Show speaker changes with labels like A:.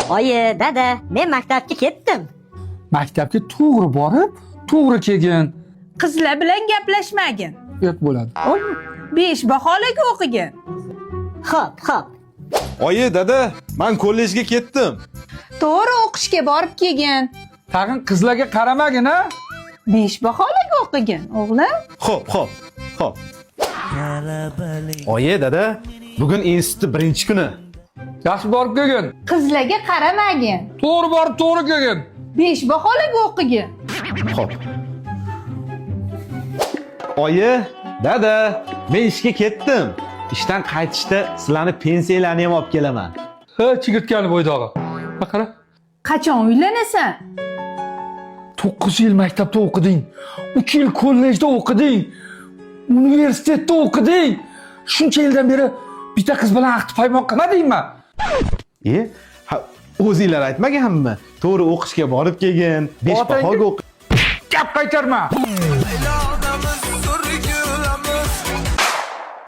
A: Oyi, dada, men maktabga ketdim.
B: Maktabga to'g'ri borib, to'g'ri kelgin.
C: Qizlar bilan gaplashmagin.
B: Yo'q bo'ladi.
C: 5 baholaga o'qigin.
A: Xo'p.
D: Oyi, dada, men kollejga ketdim.
C: To'g'ri o'qishga borib kelgin.
B: Tag'in qizlarga qaramagin, ha?
C: 5 baholaga o'qigin, o'g'lim.
D: Xo'p. Oyi, dada, bugun institut birinchi kuni.
B: Yaxshi borib kelgin.
C: Qizlarga qaramagin.
B: To'g'ri borib, to'g'ri kelgin.
C: 5 baholaga o'qigin.
D: Xo'p. Oyi, dada, men ishga ketdim. Ishdan qaytishda sizlarni pensiyalarni ham olib kelaman.
B: Ha, chigirtkani bo'ydog'i. Qara.
C: Qachon uylanasan?
B: 9 yil maktabda o'qiding. 3 yil kollejda o'qiding. Universitetda o'qiding. Shuncha yildan beri bitta qiz bilan aqd payvon qilmadingmi?
D: O'zinglar aytmaganmi? To'g'ri o'qishga borib kelgin, 5 bahoga o'qi.
B: Gap qaytarma.